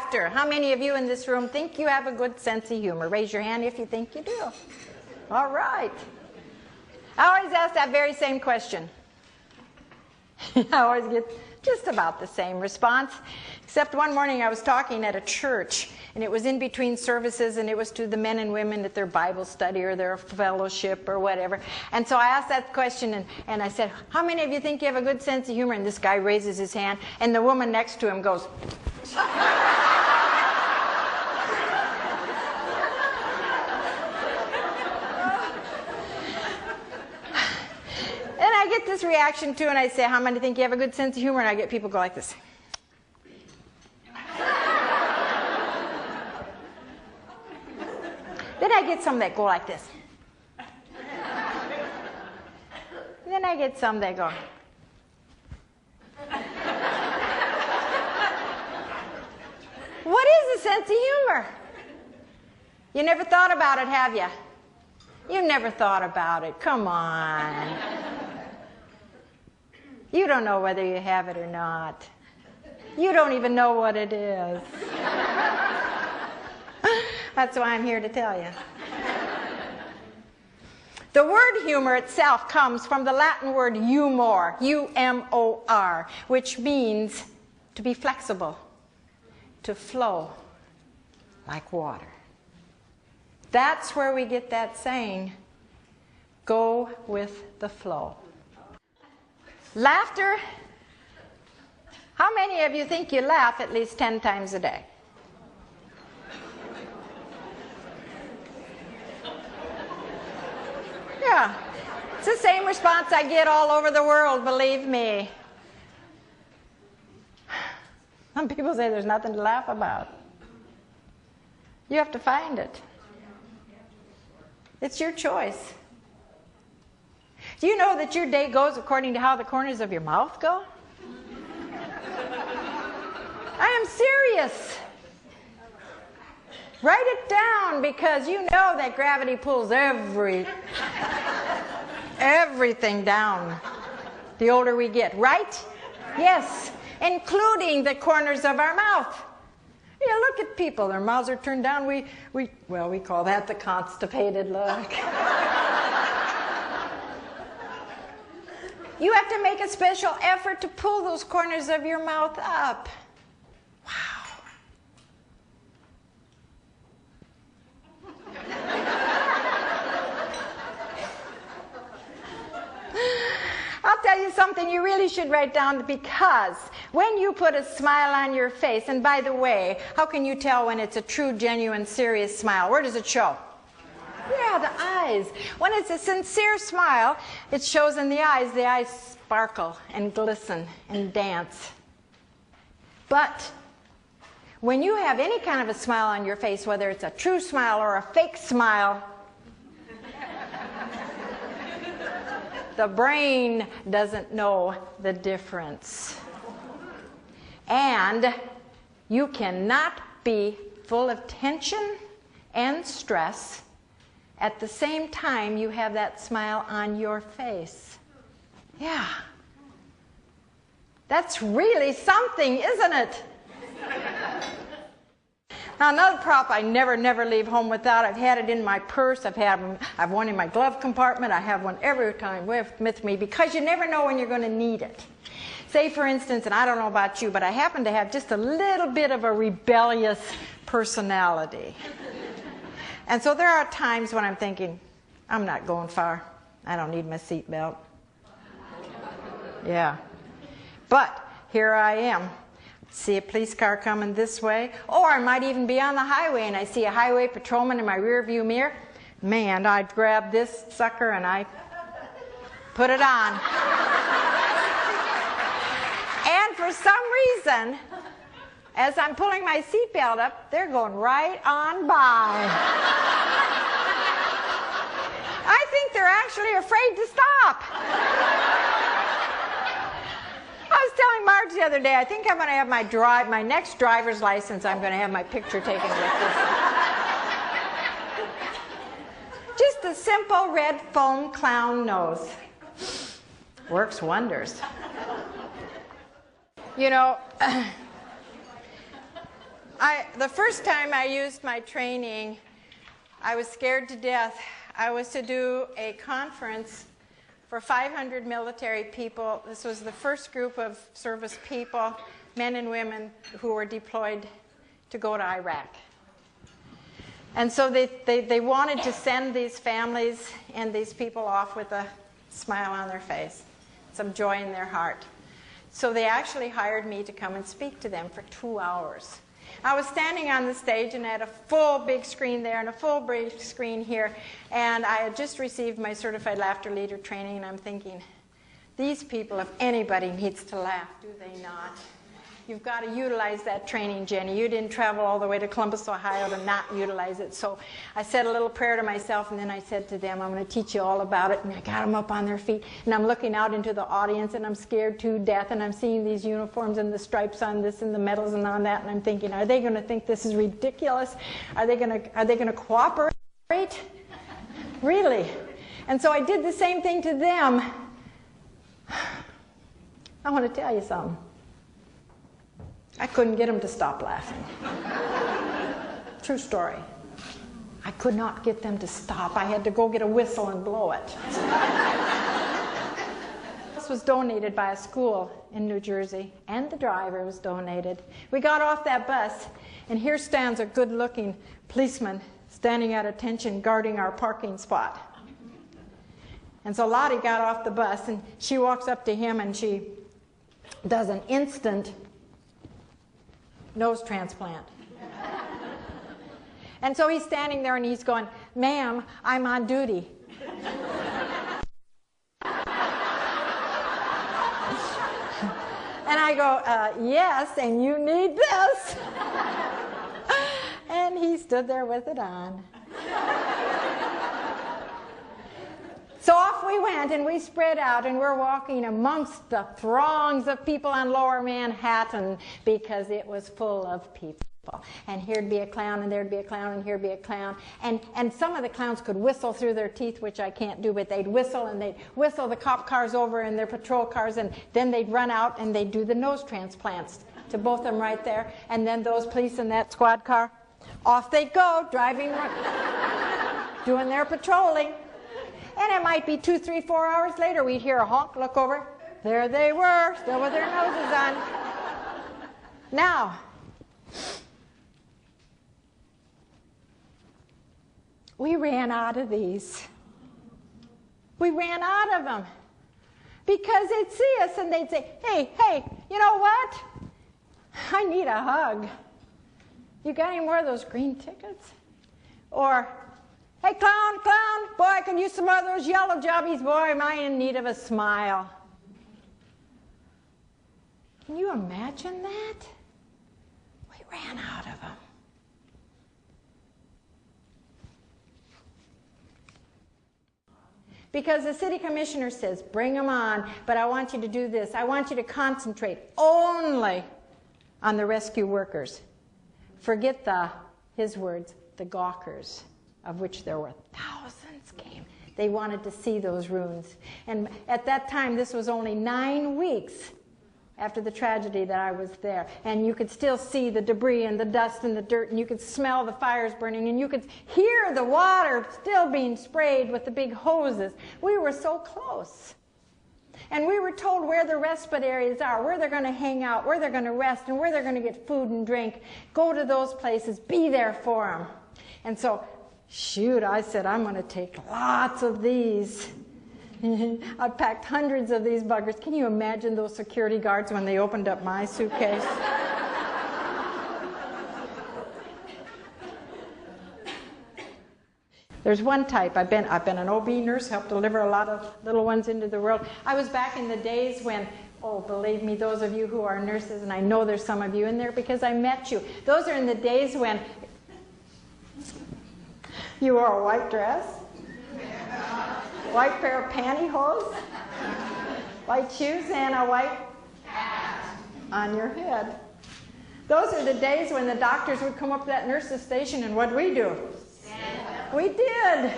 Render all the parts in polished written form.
laughter. How many of you in this room think you have a good sense of humor? Raise your hand if you think you do. All right. I always ask that very same question. I always get just about the same response, except one morning I was talking at a church, and it was in between services, and it was to the men and women at their Bible study or their fellowship or whatever. And so I asked that question, and I said, how many of you think you have a good sense of humor? And this guy raises his hand, and the woman next to him goes, I get this reaction too, and I say, how many think you have a good sense of humor? And I get people go like this. Then I get some that go like this. Then I get some that go. What is a sense of humor? You never thought about it, have you? You've never thought about it. Come on. You don't know whether you have it or not. You don't even know what it is. That's why I'm here to tell you. The word humor itself comes from the Latin word humor, U-M-O-R, which means to be flexible, to flow like water. That's where we get that saying, go with the flow. Laughter. How many of you think you laugh at least 10 times a day? Yeah. It's the same response I get all over the world, believe me. Some people say there's nothing to laugh about. You have to find it. It's your choice. Do you know that your day goes according to how the corners of your mouth go? I am serious. Write it down, because you know that gravity pulls everything down the older we get, right? Yes, including the corners of our mouth. You look at people, their mouths are turned down. We call that the constipated look. You have to make a special effort to pull those corners of your mouth up. Wow. I'll tell you something you really should write down, because when you put a smile on your face, and by the way, how can you tell when it's a true, genuine, serious smile? Where does it show? Yeah, the eyes. When it's a sincere smile, it shows in the eyes. The eyes sparkle and glisten and dance. But when you have any kind of a smile on your face, whether it's a true smile or a fake smile, the brain doesn't know the difference. And you cannot be full of tension and stress at the same time you have that smile on your face. Yeah. That's really something, isn't it? Now, another prop I never leave home without. I've had it in my purse. I've one in my glove compartment. I have one every time with me, because you never know when you're going to need it. Say, for instance, and I don't know about you, but I happen to have just a little bit of a rebellious personality. And so there are times when I'm thinking, I'm not going far. I don't need my seatbelt. Yeah. But here I am. See a police car coming this way, or I might even be on the highway and I see a highway patrolman in my rear view mirror. Man, I'd grab this sucker and I put it on. And for some reason, as I'm pulling my seatbelt up, they're going right on by. I think they're actually afraid to stop. I was telling Marge the other day, I think I'm going to have my next driver's license, I'm going to have my picture taken with this. Just a simple red foam clown nose. Works wonders. You know, The first time I used my training, I was scared to death. I was to do a conference for 500 military people. This was the first group of service people, men and women, who were deployed to go to Iraq. And so they wanted to send these families and these people off with a smile on their face, some joy in their heart. So they actually hired me to come and speak to them for 2 hours. I was standing on the stage and I had a full big screen there and a full big screen here, and I had just received my Certified Laughter Leader training, and I'm thinking, these people, if anybody needs to laugh, do they not? You've got to utilize that training, Jenny. You didn't travel all the way to Columbus, Ohio to not utilize it. So I said a little prayer to myself, and then I said to them, I'm going to teach you all about it. And I got them up on their feet, and I'm looking out into the audience, and I'm scared to death, and I'm seeing these uniforms and the stripes on this and the medals and on that, and I'm thinking, are they going to think this is ridiculous? Are they going to cooperate? Really? And so I did the same thing to them. I want to tell you something. I couldn't get them to stop laughing. True story. I could not get them to stop. I had to go get a whistle and blow it. This was donated by a school in New Jersey, and the driver was donated. We got off that bus, and here stands a good-looking policeman standing at attention guarding our parking spot. And so Lottie got off the bus, and she walks up to him, and she does an instant nose transplant. And so he's standing there and he's going, ma'am, I'm on duty. And I go, yes, and you need this. And he stood there with it on. So off we went, and we spread out, and we're walking amongst the throngs of people on Lower Manhattan, because it was full of people. And here'd be a clown, and there'd be a clown, and here'd be a clown. And some of the clowns could whistle through their teeth, which I can't do, but they'd whistle, and they'd whistle the cop cars over in their patrol cars, and then they'd run out, and they'd do the nose transplants to both of them right there. And then those police in that squad car, off they go, driving, doing their patrolling. And it might be 2, 3, 4 hours later, we'd hear a honk, look over. There they were, still with their noses on. Now, we ran out of these. We ran out of them. Because they'd see us and they'd say, hey, you know what? I need a hug. You got any more of those green tickets? Or, hey, clown, boy, I could use some more of those yellow jobbies. Boy, am I in need of a smile. Can you imagine that? We ran out of them. Because the city commissioner says, bring them on, but I want you to do this. I want you to concentrate only on the rescue workers. Forget his words, the gawkers, of which there were thousands came. They wanted to see those ruins. And at that time, this was only 9 weeks after the tragedy that I was there. And you could still see the debris and the dust and the dirt, and you could smell the fires burning, and you could hear the water still being sprayed with the big hoses. We were so close. And we were told where the respite areas are, where they're going to hang out, where they're going to rest, and where they're going to get food and drink. Go to those places. Be there for them. And so, shoot, I said, I'm going to take lots of these. I packed hundreds of these buggers. Can you imagine those security guards when they opened up my suitcase? There's one type. I've been an OB nurse, helped deliver a lot of little ones into the world. I was back in the days when, oh, believe me, those of you who are nurses, and I know there's some of you in there because I met you. Those are in the days when you wore a white dress, white pair of pantyhose, white shoes, and a white hat on your head. Those are the days when the doctors would come up to that nurse's station, and what'd we do? We did.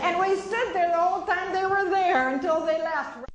And we stood there the whole time they were there until they left.